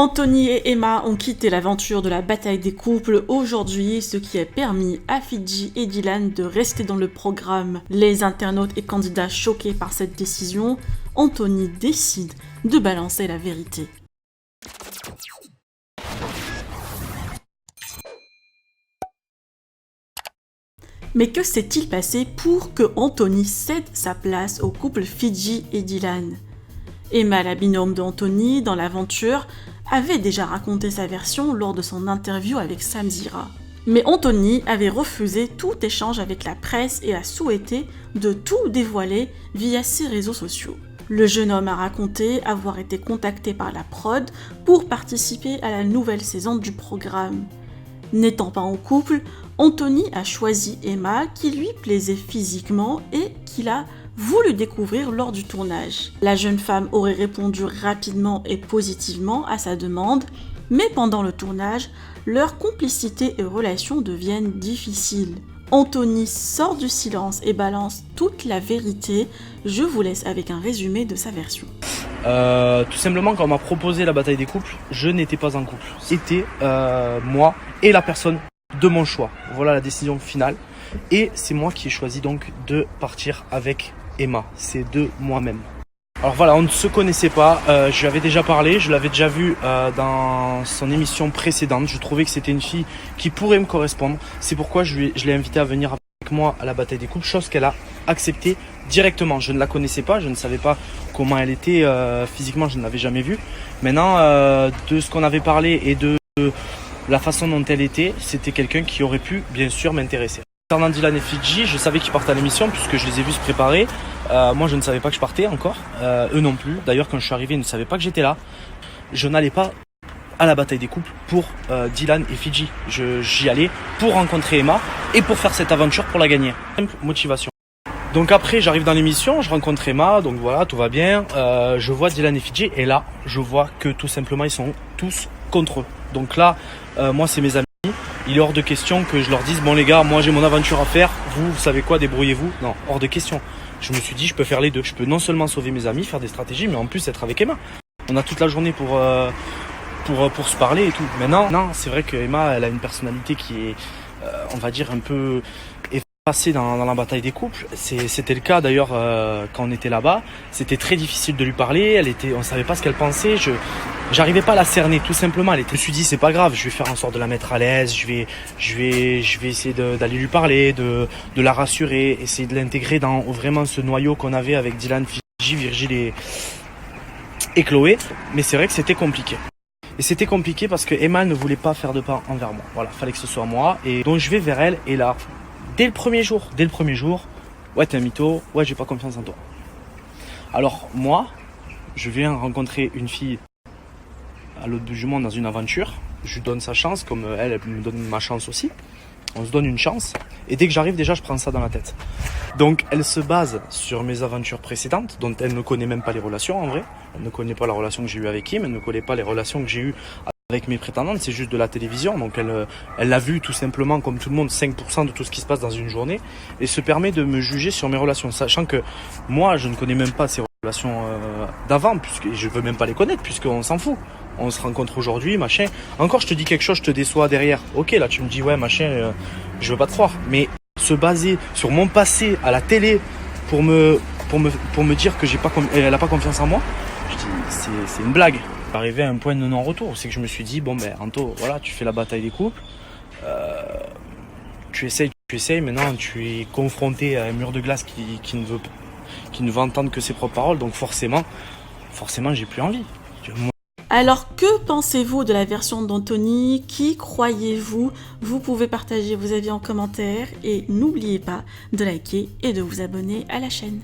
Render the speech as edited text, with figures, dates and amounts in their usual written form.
Anthony et Emma ont quitté l'aventure de la bataille des couples aujourd'hui, ce qui a permis à Fidji et Dylan de rester dans le programme. Les internautes et candidats choqués par cette décision, Anthony décide de balancer la vérité. Mais que s'est-il passé pour que Anthony cède sa place au couple Fidji et Dylan ? Emma, la binôme d'Anthony dans l'aventure, avait déjà raconté sa version lors de son interview avec Samzira. Mais Anthony avait refusé tout échange avec la presse et a souhaité de tout dévoiler via ses réseaux sociaux. Le jeune homme a raconté avoir été contacté par la prod pour participer à la nouvelle saison du programme. N'étant pas en couple, Anthony a choisi Emma qui lui plaisait physiquement et qu'il a voulu découvrir lors du tournage. La jeune femme aurait répondu rapidement et positivement à sa demande, mais pendant le tournage, leur complicité et relation deviennent difficiles. Anthony sort du silence et balance toute la vérité. Je vous laisse avec un résumé de sa version. Tout simplement, quand on m'a proposé la bataille des couples, je n'étais pas en couple. C'était moi et la personne de mon choix. Voilà la décision finale. Et c'est moi qui ai choisi donc de partir avec Emma. C'est de moi-même. Alors voilà, on ne se connaissait pas. Je lui avais déjà parlé, je l'avais déjà vue dans son émission précédente. Je trouvais que c'était une fille qui pourrait me correspondre. C'est pourquoi je l'ai invitée à venir avec moi à la bataille des couples, chose qu'elle a acceptée directement. Je ne la connaissais pas, je ne savais pas comment elle était physiquement, je ne l'avais jamais vue. Maintenant, de ce qu'on avait parlé et de la façon dont elle était, c'était quelqu'un qui aurait pu bien sûr m'intéresser. Concernant Dylan et Fidji, je savais qu'ils partaient à l'émission puisque je les ai vus se préparer. Moi, je ne savais pas que je partais encore. Eux non plus. D'ailleurs, quand je suis arrivé, ils ne savaient pas que j'étais là. Je n'allais pas à la bataille des couples pour Dylan et Fidji. J'y allais pour rencontrer Emma et pour faire cette aventure pour la gagner. Simple motivation. Donc après, j'arrive dans l'émission, je rencontre Emma, donc voilà, tout va bien. Je vois Dylan et Fidji et là, je vois que tout simplement, ils sont tous contre eux. Donc là, moi, c'est mes amis. Il est hors de question que je leur dise « Bon les gars, moi j'ai mon aventure à faire, vous savez quoi, débrouillez-vous ». Non, hors de question. Je me suis dit, je peux faire les deux. Je peux non seulement sauver mes amis, faire des stratégies, mais en plus être avec Emma. On a toute la journée pour se parler et tout. Maintenant, non, c'est vrai que Emma, elle a une personnalité qui est, on va dire, un peu effacée dans la bataille des couples. C'était le cas d'ailleurs quand on était là-bas. C'était très difficile de lui parler. On savait pas ce qu'elle pensait. J'arrivais pas à la cerner, tout simplement. Je me suis dit, c'est pas grave, je vais faire en sorte de la mettre à l'aise. Je vais essayer d'aller lui parler, de la rassurer, essayer de l'intégrer dans vraiment ce noyau qu'on avait avec Dylan, Fidji, Virgile et Chloé. Mais c'est vrai que c'était compliqué. Et c'était compliqué parce que Emma ne voulait pas faire de pas envers moi. Voilà, fallait que ce soit moi. Et donc je vais vers elle et là, dès le premier jour, ouais, t'es un mytho, ouais, j'ai pas confiance en toi. Alors moi, je viens rencontrer une fille à l'autre bout du monde dans une aventure. Je lui donne sa chance, comme elle me donne ma chance aussi. On se donne une chance. Et dès que j'arrive, déjà, je prends ça dans la tête. Donc, elle se base sur mes aventures précédentes, dont elle ne connaît même pas les relations, en vrai. Elle ne connaît pas la relation que j'ai eue avec Kim, elle ne connaît pas les relations que j'ai eues avec mes prétendantes, c'est juste de la télévision. Donc, elle l'a vu tout simplement, comme tout le monde, 5% de tout ce qui se passe dans une journée, et se permet de me juger sur mes relations, sachant que moi, je ne connais même pas ces relations d'avant, puisque je veux même pas les connaître, puisqu'on s'en fout. On se rencontre aujourd'hui, machin. Encore, je te dis quelque chose, je te déçois derrière. Ok, là, tu me dis, ouais, machin, je veux pas te croire. Mais se baser sur mon passé à la télé pour me dire que elle a pas confiance en moi, je dis, c'est une blague. Arrivé à un point de non-retour, c'est que je me suis dit, bon, ben, Anto, voilà, tu fais la bataille des couples. Tu essayes, maintenant, tu es confronté à un mur de glace qui ne veut entendre que ses propres paroles. Donc, forcément, j'ai plus envie. Alors, que pensez-vous de la version d'Anthony ? Qui croyez-vous ? Vous pouvez partager vos avis en commentaire et n'oubliez pas de liker et de vous abonner à la chaîne.